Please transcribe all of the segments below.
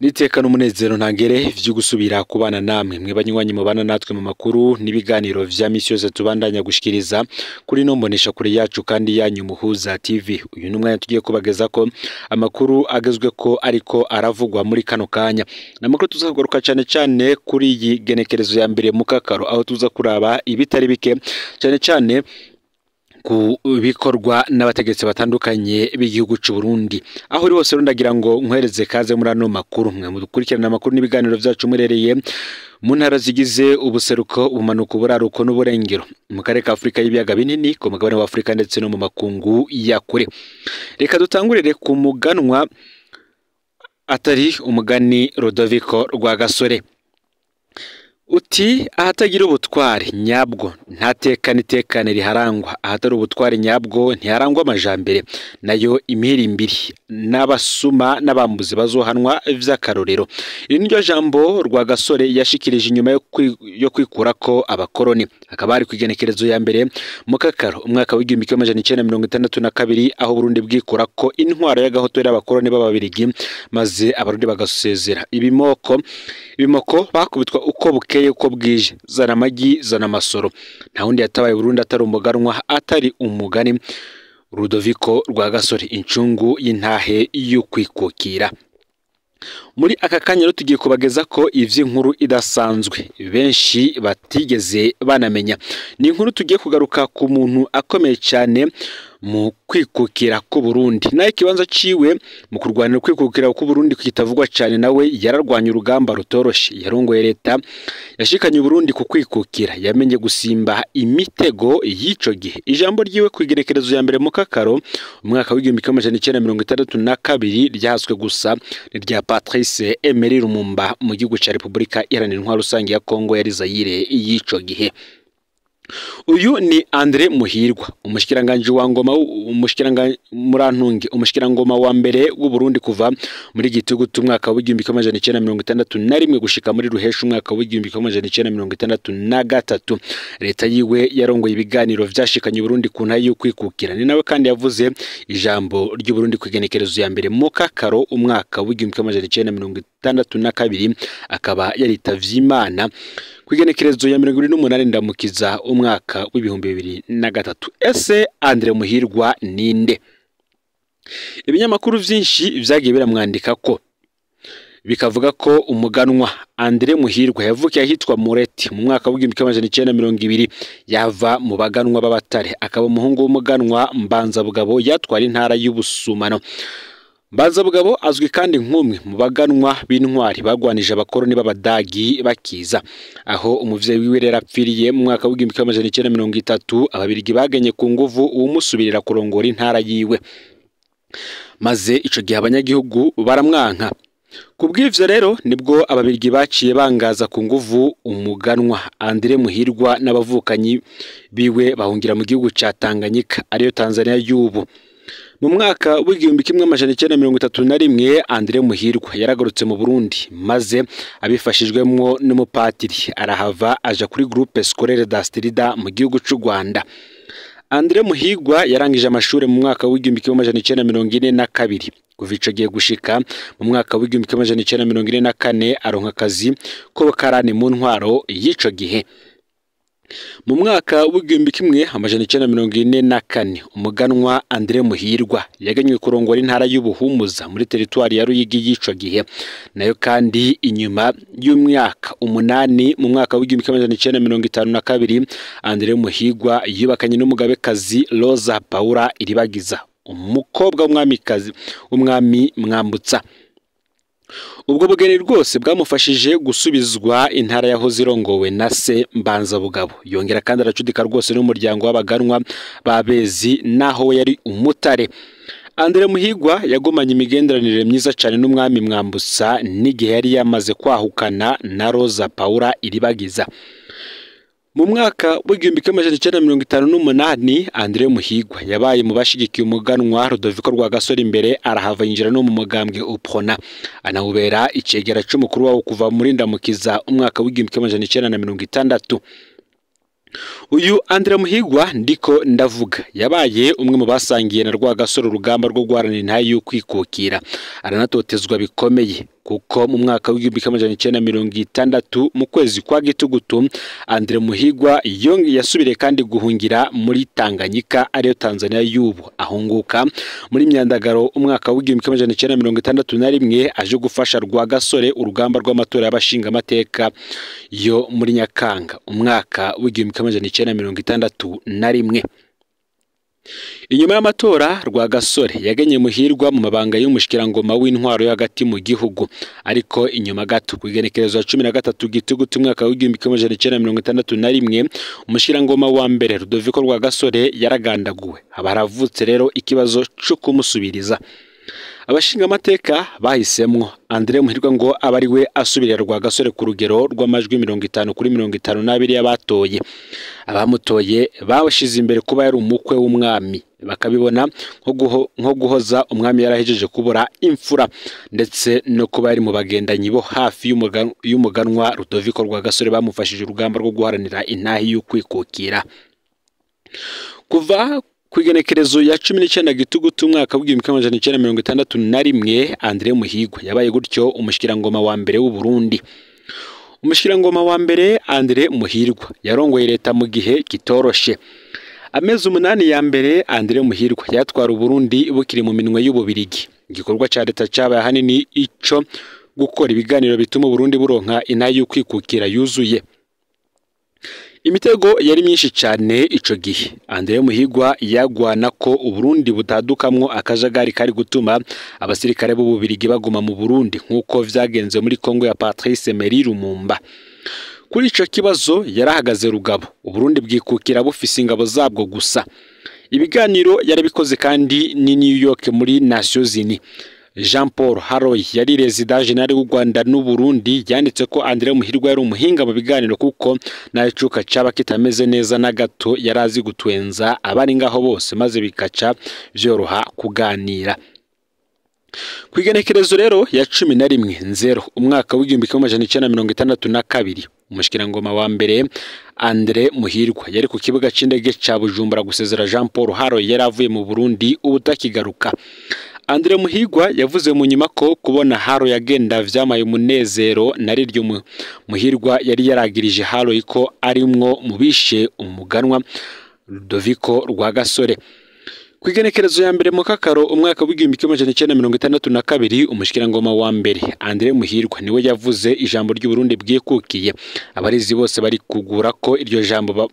Nitekana umunezero ntangere vyo gusubira kubana namwe mwe banywanyi mubana natwe mu makuru n'ibiganiro vya misi yose tubandanya gushikiriza kuri no mbonesha kure yacu kandi yanyu Muhuza TV. Uyu numwe tugiye kubageza ko amakuru agezwe ko ariko aravugwa muri kano kanya. Namakuru tuzagaruka cyane kuri iyi genekerezo ya mbere mu kakaro aho tuza kuraba ibitari bike cyane ku bikorwa n'abategetsi batandukanye b'igihugu cy'u Burundi. Aho uri hose rundagira ngo nkwereze kaze muri ano makuru mwe mudukurikirana amakuru n'ibiganiro vyacu murereye mu ntara zigize ubuseruko ubumanuko buraruko n'uburengero mu karere ka Afrika y'ibiyaga binini ku mugabane wa Afrika ndetse no mu makungu ya kure. Reka dutangurire ku muganwa atari umugani Rodoviko Rwagasore. Uti ahatagira ubutwari nyabwo ntatekane riharangwa, ahatari ubutwari nyabwo ntiharangwa amajambere, nayo imihirimbiri n'abasuma n'abambuzi bazohanwa vy'akarorero. Iri niryo jambo Rwagasore yashikirije inyuma yo kwikurako abakoroni. Akaba ari kwigenekerezo ya mbere mu kakaro umwaka w'igihumbi kimwe amajana 1962 aho Burundi bwikurako intwaro y'agahotora y'abakoroni b'ababirigi maze abarundi bagasezera ibimoko bakubitwa uko bukeye uko bwije, zana amagi zana amasoro. Nta wundi yatabaye Burundi atari umuganwa atari umugani Rudoviko Rwagasore, incungu y'intahe y'ukwikukira. Muri aka kanya tugiye kubageza ko ivy'inkuru idasanzwe benshi batigeze banamenya. Ni inkuru tugiye kugaruka ku muntu akomeye cyane mu kwikukira ku Burundi. Naye kibanza ciwe mu kurwanira kwikukira ku Burundi kwitavugwa cyane, nawe yararwanya urugamba rutoroshe. Yarongoye leta yashikanye Burundi ku kwikukira, yamenye gusimba imitego y'ico gihe. Ijambo ryiwe kwigerekerezo ya mbere mu kakaro umwaka w'igihumbi kimwe amajana 1962 ryaswe gusa ni rya Patrice Emery Lumumba mu gihugu ca Republika Iharanira Intwaro Rusange ya Kongo yari Zaire y'ico gihe. Uyu ni Andre Muhirwa, umushikiranganje wa ngoma, umushikirangoma wa mbere w'u Burundi kuva muri gitugu tumwaka w'igihumbi kimwe amajana 1961 gushika muri ruhesha umwaka w'igihumbi kimwe amajana 1963. Leta yiwe yarongoye ibiganiro vyashikanye Burundi ku ntaye yo kwikukira. Ni nawe kandi yavuze ijambo ry'u Burundi kwigenekerezo ya mbere mu kakaro umwaka w'igihumbi kimwe amajana 1962 akaba yaritavye Imana kwigenekerezo ya 28 ndamukiza umwaka w'ibihumbi 2003. Ese Andre Muhirwa ninde? Ibinyamakuru vyinshi vyagiye biramwandika ko bikavuga ko umuganwa Andre Muhirwa yavukiye ahitwa Mureti mu mwaka w'igihumbi kimwe amajana 1920. Yava mu baganwa b'abatare, akaba umuhungu w'umuganwa Mbanza Bugabo yatwara intara y'Ubusumano. Mbanza Bugabo azwi kandi nk'umwe mu baganwa b'intwari bagwanije abakoroni b'abadagi bakiza. Aho umuvyeyi wiwe rero apfiriye mu mwaka w'igihumbi kimwe amajana 1930, ababirigi bagenye ku nguvu umusubirira kurongora intara yiwe, maze ico gihe abanyagihugu baramwanka. Kubw'ivyo rero nibwo ababirigi baciye bangaza ku nguvu umuganwa Andre Muhirwa n'abavukanyi biwe bahungira mu gihugu ca Tanganyika ariyo Tanzania y'ubu. Mu mwaka w'igihumbi kimwe amajana 1931 Andre Muhirwa yaragarutse mu Burundi, maze abifashijwemo n'umupatiri arahava aja kuri groupe scolaire d'Astrida mu gihugu c'u Rwanda. Andre Muhirwa yarangije amashuri mu mwaka w'igihumbi kimwe amajana 1942. Kuva ico gihe gushika mu mwaka w'igihumbi kimwe amajana 1944 aronka akazi ko karani mu ntwaro y'ico gihe. Mu mwaka w'igihumbi kimwe amajana 1944 umuganwa Andre Muhirwa yaganywe kurongora intara y'Ubuhumuza muri teritwari ya Ruyigi y'ico gihe. Nayo kandi inyuma y'umwaka 8 mu mwaka w'igihumbi kimwe amajana 1952 Andre Muhirwa yubakanye n'umugabekazi Rosa Paula Iribagiza, umukobwa w'umwami Mwambutsa. Ubwo bugeni rwose bwamufashije gusubizwa intara yahoze irongowe na se Mbanza Bugabo. Yongera kandi aracudika rwose n'umuryango w'abaganwa babezi naho yari umutare. Andre Muhirwa yagomanye imigenderanire myiza cyane n'umwami Mwambutsa n'igihe yari yamaze kwahukana na Rosa Paula Iribagiza. Mu mwaka w'igihumbi kimwe amajana 1958 Andre Muhirwa yabaye mu bashigikiye umuganwa Rudoviko Rwagasore imbere, arahava yinjira no mu mugambwe UPRONA anahubera icegera c'umukuru wawo kuva muri ndamukiza umwaka w'igihumbi kimwe amajana 1960. Uyu Andre Muhirwa ndiko ndavuga yabaye umwe mu basangiye na Rwagasore urugamba rwo guharanira intahe y'ukwikukira, aranatotezwa bikomeye kuko mu mwaka w'igihumbi kimwe amajana icenda mirongo itandatu mu kwezi kwa Gitugutu Andre Muhigwa yasubiriye kandi guhungira muri Tanganyika ariyo Tanzania y'ubu, ahunguka muri Myandagaro umwaka w'igihumbi kimwe amajana icenda mirongo itandatu na rimwe aje gufasha Rwagasore urugamba rw'amatora y'abashinga amateka yo muri Nyakanga umwaka w'igihumbi kimwe amajana icenda mirongo itandatu na rimwe. Inyuma y'amatora Rwagasore yagenye Muhirwa mu mabanga y'umushikirangoma w'intwaro yo hagati mu gihugu, ariko inyuma gato ku igenekerezo ya 13 Gitugutu umwaka w'igihumbi kimwe amajana icenda mirongo itandatu na rimwe umushikirangoma wa mbere Rudoviko Rwagasore yaragandaguwe. Haba haravutse rero ikibazo cyo kumusubiriza. Abashinga amateka bahisemwo Andre Muhirwa ngo abari we asubirira Rwagasore ku rugero rw'amajwi 50-52 y'abatoye. Abamutoye bawashize imbere kuba yari umukwe w'umwami, bakabibona nko guhoza umwami yarahejeje kubura imfura, ndetse no kuba yari mu bagendanyi bo hafi y'umuganwa Rudoviko Rwagasore bamufashije urugamba rwo guharanira intahi y'ukwikukira. Kuva kwigenekerezo ya 19 Gitugutu umwaka w'igihumbi kimwe amajana icenda mirongo itandatu na rimwe Andre Muhigwa yabaye gutyo umushikirangoma wa mbere w'u Burundi. Umushikirangoma wa mbere Andre Muhirwa yarongoye leta mu gihe kitoroshe. Amezi 8 ya mbere Andre Muhirwa yatwara u Burundi bukiri mu minwe y'Ububirigi. Igikorwa ca leta cabaye hanini ico gukora ibiganiro bituma Burundi buronka intayi y'ukwikukira yuzuye. Imitego yari myinshi cyane ico gihe. Andre Muhigwa yagwana ko Uburundi butadukamwo akajagari kari gutuma abasirikare b'Ububirigi baguma mu Burundi nkuko vyagenze muri Kongo ya Patrice Emery Lumumba. Kuri ico kibazo yarahagaze rugabo. Uburundi bwikukira bufise ingabo zabwo gusa. Ibiganiro yarabikoze kandi ni New York muri Nations Unies. Jean Paul Haroy yari President General w'u Rwanda n'u Burundi yanditse ko Andre Muhirwa yari umuhinga mu biganiro kuko nayo cuka caba kitameze neza na gato yarazi gutwenza abari ngaho bose maze bikaca vyoroha kuganira. Kwigenekerezo rero ya 11 umwaka w'igihumbi kimwe amajana icenda mirongo itandatu na kabiri umushikirangoma wa mbere Andre Muhirwa yari ku kibuga c'indege ca Bujumbura gusezera Jean Paul Haroy yari avuye mu Burundi ubutakigaruka. Andre Muhigwa yavuze mu nyuma ko kubona Haroy yagenda vyamaye umunezero nariryo Muhirwa yari yaragirije Haroy ko arimwo mubishe umuganwa Rudoviko Rwagasore. Kwigenekerezo ya mbere mu Kakaro umwaka w'igihumbi kimwe amajana icenda mirongo itandatu na kabiri umushikirangoma wa mbere Andre Muhirwa niwe yavuze ijambo ry'u Burundi bwikukiye. Abarizi bose bari kugura ko iryo jambo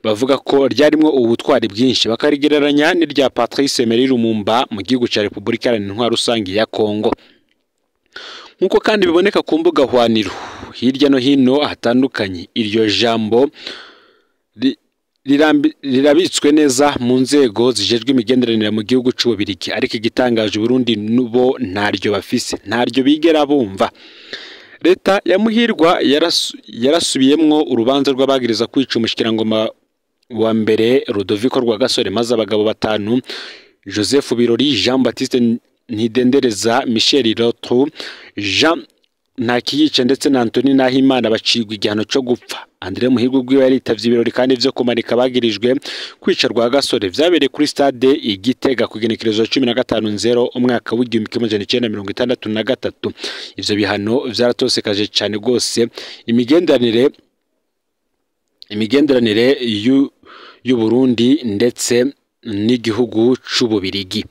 bavuga ko ryarimwo ubutwari bwinshi bakarigereranya n'irya Patrice Emery Lumumba mu gihugu ca Republika Iharanira Intwaro Rusange ya Kongo. Nkuko kandi biboneka ku mbuga hwaniro hirya no hino hatandukanye, iryo jambo rirabitswe neza mu nzego zijejwe imigenderanire mu gihugu c'Ububirigi, ariko igitangaje Burundi nubo ntaryo bafise, ntaryo bigera bumva. Leta ya Muhirwa yarasubiyemwo urubanza rw'abagiriza kwica umushikirangoma wa mbere Rudoviko Rwagasore, maze abagabo batanu Joseph Birori, Jean Baptiste Ntidendereza, Michel Rotru, Jean Ntakiyica ndetse na Anthony Nahimana bacigwa igihano cyo gupfa. Andre Muhirwa ubwiwe yaritavye ibirori kandi vyo kumanika bagirijwe kwica Rwagasore vyabereye kuri stade Igitega ku igenekerezo 15 umwaka w'igihumbi kimwe amajana icenda mirongo itandatu na gatatu. Ivyo bihano vyaratosekaje cyane gose imigenderanire y'u Burundi ndetse n'igihugu c'Ububirigi.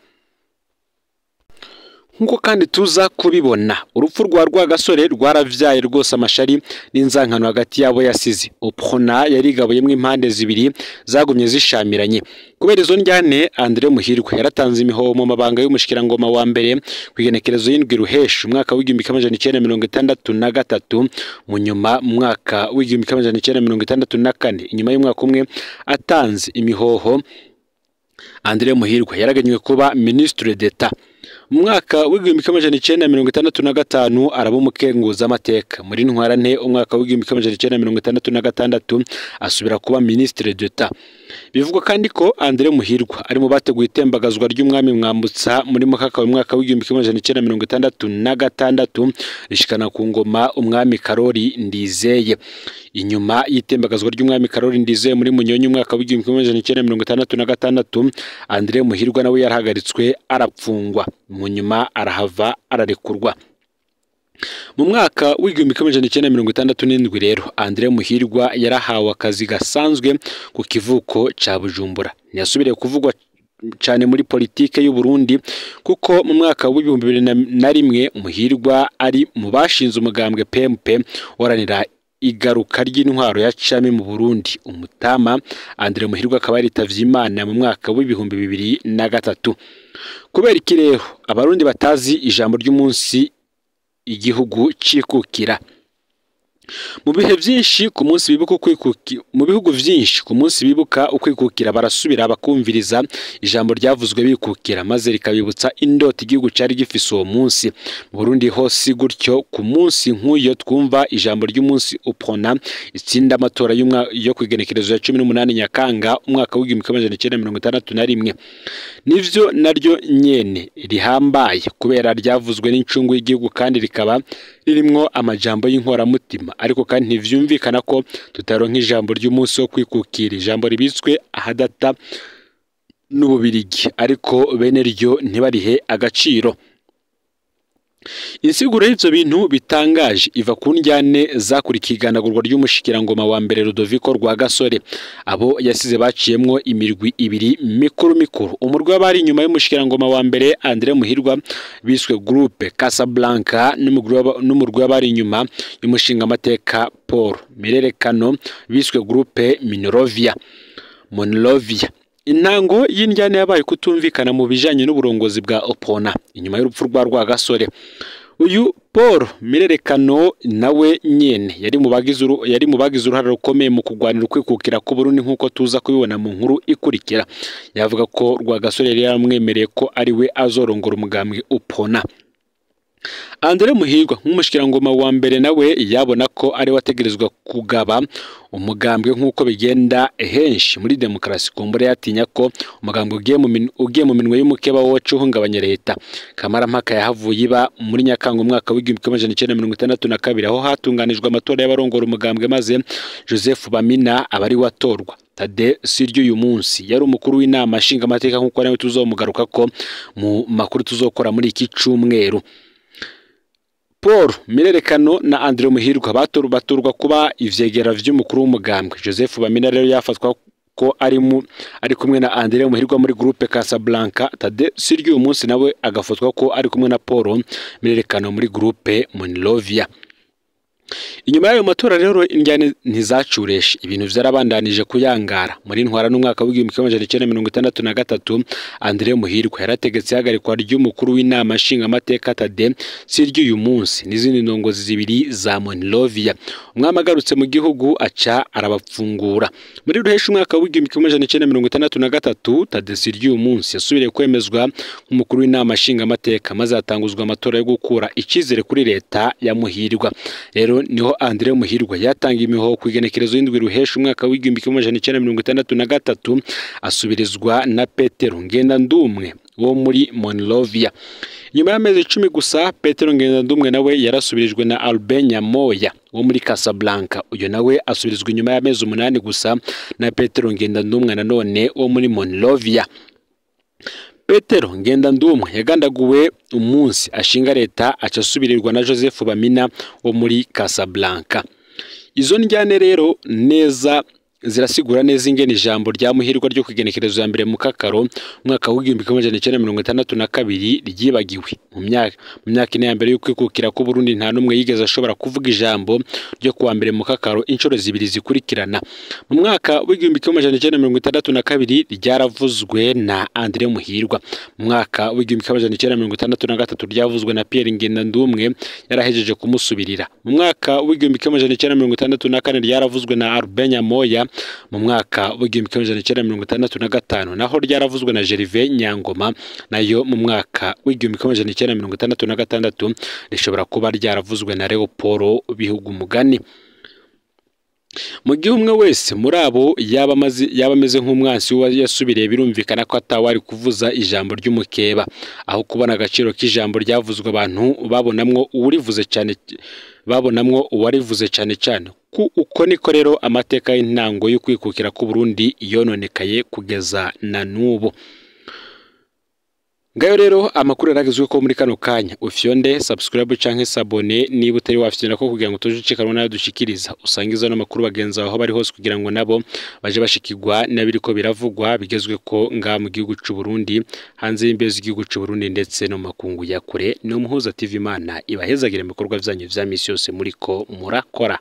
Nkuko kandi tuza kubibona urupfu rwa Rwagasore rwaravyaye rwose amashari n'inzankano hagati yabo yasize. Uprona yarigabuyemwe impande zibiri zagumye zishamiranye. Kubera izo njyane Andre Muhirwa yaratanze imihoho mu mabanga y'umushikirangoma wa mbere kwigenekerezo y'indwi Ruheshi umwaka w'igihumbi kimwe amajana icenda mirongo itandatu na gatatu. Mu nyuma mu mwaka w'igihumbi kimwe amajana icenda mirongo itandatu na kane, inyuma y'umwaka umwe atanze imihoho, Andre Muhirwa yaraganywe kuba Ministre d'Etat. Mu mwaka w'igihumbi kimwe amajana icenda mirongo itandatu na gatanu araba umukenguza amateka. Muri Ntwarante umwaka w'igihumbi kimwe amajana icenda mirongo itandatu na gatandatu asubira kuba Ministre d'Etat. Bivugwa kandi ko Andre Muhirwa ari mu bateguye itembagazwa ry'umwami Mwambutsa muri Mukaka w'umwaka w'igihumbi kimwe amajana icenda mirongo itandatu na gatandatu rishikana ku ngoma umwami Karori Ndizeye. Inyuma y'itembagazwa ry'umwami Karori Ndizeye muri Munyonyi umwaka w'igihumbi kimwe amajana icenda mirongo itandatu na gatandatu, Andre Muhirwa nawe yarahagaritswe arapfungwa. Mu nyuma arahava ararekurwa. mu mwaka w'igihumbi kimwe amajana icyenda mirongo itandatu n'indwi rero Andre Muhirwa yarahawe akazi gasanzwe ku kivuko ca Bujumbura. Ntiyasubiriye kuvugwa cyane muri politike y'u Burundi kuko mu mwaka w'ibihumbi 2001 Muhirwa ari mu bashinze umugambwe PMP waranira igaruka ry'intwaro ya cami mu Burundi. Umutama Andre Muhirwa akaba yaritavye Imana mu mwaka w'ibihumbi 2003. Kubera iki rero abarundi batazi ijambo ry'umunsi igihugu cikukira? Mu bihe byinshi ku munsi bibuka ukwikukira, mu bihugu byinshi ku munsi bibuka ukwikukira barasubira bakumviriza ijambo ryavuzwe bikukira maze rikabibutsa indota igihugu cyari gifise uwo munsi. Mu Burundi hose gutyo ku munsi nk'uyo twumva ijambo ry'umunsi upona itsinda amatora yo kwigenekerezo ya 18 Nyakanga umwaka w'igihumbi kimwe amajana icyenda mirongo itandatu na rimwe. Nivyo naryo nyene rihambaye kubera ryavuzwe n'incungu y'igihugu kandi rikaba ririmwo amajambo y'inkoramutima, ariko kandi ntivyumvikana ko tutaronka ijambo ry'umunsi wo kwikukira, ijambo ribitswe ahadata n'Ububirigi ariko bene ryo ntibarihe agaciro. Insiguro y'ivyo bintu bitangaje iva ku njyane zakurikiye iganagurwa ry'umushikirangoma wa mbere Rudoviko Rwagasore. Abo yasize baciyemwo imirwi ibiri mikuru. Umurwi w'abari inyuma y'umushikirangoma wa mbere Andre Muhirwa biswe Groupe Casablanca n'umurwi w'abari inyuma y'umushinga amateka Paul Mirerekano biswe Groupe Monrovia. Intango y'injyane yabaye kutumvikana mu bijanye n'uburongozi bwa Opona inyuma y'urupfu rwa Rwagasore. Uyu Paul Mirerekano nawe nyene yari mu bagize uruhare rukomeye mu kugwanira ukwikukira ku Burundi nk'uko tuza kubibona mu nkuru ikurikira. Yavuga ko Rwagasore yari yaramwemereye ko ari we azorongora umugambwe Opona. Andre Muhirwa nk'umushikirangoma wa mbere nawe yabona ko ari wategerezwa kugaba umugambwe nk'uko bigenda henshi muri demokarasi. Kumbure yatinya ko umugambwe ugiye mu minwe y'umukeba wo cuhungabanya leta. Kamarampaka yahavuye iba muri Nyakanga umwaka w'igihumbi kimwe amajana icyenda mirongo itandatu na kabiri aho hatunganijwe amatora y'abarongora umugambwe maze Joseph Bamina abari watorwa. Tade Siryo uyu munsi yari umukuru w'inama nshinga amateka nk'uko nawe tuzomugaruka ko mu makuru tuzokora muri iki cyumweru. Paul Mirerekano na Andre Muhirwa batorwa kuba ivyegera vy'umukuru w'umugambwe. Joseph Bamina rero yafatwa ko ari kumwe na Andre Muhirwa muri Groupe Casablanca. Tade Siryo uyu munsi nawe agafatwa ko ari kumwe na Paul Mirerekano muri Groupe Monrovia. Inyuma y'ayo matora rero injyane ntizacureshe, ibintu vyarabandanije kuyangara. Muri ntwara n'umwaka w'igihumbi kimwe amajana icyenda mirongo itandatu na gatatu Andre Muhirwa yarategetse ihagarikwa ry'umukuru w'inama nshinga amateka Tade Siryo uyu munsi n'izindi ndongozi zibiri za Monrovia. Umwami agarutse mu gihugu aca arabapfungura. Muri ruhesha umwaka w'igihumbi kimwe amajana icyenda mirongo itandatu na gatatu Tade Siryo uyu munsi yasubiriye kwemezwa nk'umukuru w'inama nshinga amateka maze hatanguzwa amatora yo gukura icizere kuri leta ya Muhirwa. Rero niho Andre Muhirwa yatanga imihoho ku igenekerezo y'indwi ruhesha umwaka w'igihumbi kimwe amajana icyenda mirongo itandatu na gatatu asubirizwa na Petero Ngendandumwe wo muri Monrovia. Nyuma y'amezi 10 gusa Petero Ngendandumwe nawe yarasubirijwe na Albert Nyamoya wo muri Casablanca. Uyo nawe asubirizwa nyuma y'amezi 8 gusa na Petero Ngendandumwe nanone wo muri Monrovia. Petero Ngendandumwe yagandaguwe umunsi ashinga leta acasubirirwa na Joseph Bamina wo muri Casablanca. Izo njyane rero neza zirasigura neza ingene ijambo rya Muhirwa ryo kwigenekerezo ya mbere mu Kakaro umwaka w'igihumbi kimwe amajana icyenda mirongo itandatu na kabiri ryibagiwe. Mu myaka ine ya mbere y'ukwikukira ku Burundi nta numwe yigeze ashobora kuvuga ijambo ryo kuwa mbere mu Kakaro inshuro zibiri zikurikirana. Mu mwaka w'igihumbi kimwe amajana icyenda mirongo itandatu na kabiri ryaravuzwe na Andre Muhirwa. Mu mwaka w'igihumbi kimwe amajana icyenda mirongo itandatu na gatatu ryavuzwe na Pierre Ngendandumwe yarahejeje kumusubirira. Mu mwaka w'igihumbi kimwe amajana icyenda mirongo itandatu na kane ryaravuzwe na Albert Nyamoya. Mu mwaka w'igihumbi kimwe amajana icyenda mirongo itandatu na gatanu naho ryaravuzwe na Gervais Nyangoma. Nayo mu mwaka w'igihumbi kimwe amajana icyenda mirongo itandatu na gatandatu rishobora kuba ryaravuzwe na Leopoldo Bihugumugani. Mu gihe umwe wese muri abo yaba ameze nk'umwansi yasubiriye birumvikana ko atawari kuvuza ijambo ry'umukeba, aho kubona agaciro k'ijambo ryavuzwe abantu babonamwo uwarivuze cyane cyane. Uko niko rero amateka y'intango yo kwikukira ku Burundi yononekaye kugeza na n'ubu. Ngayo rero amakuru yaragezwe ko muri kano kanya ufyonde subscribe canke sabone niba utari wafyona ko kugira ngo tuje cikanwa nayo dushikiriza usangiza no makuru bagenza aho bari hose kugira ngo nabo baje bashikirwa nabiriko biravugwa bigezwe ko nga mu gihugu c'u Burundi hanze y'imbezi igihugu c'u Burundi ndetse no makungu ya kure no muhuza TV Imana ibahezagire mu bikorwa byanyu vya misi yose muriko murakora.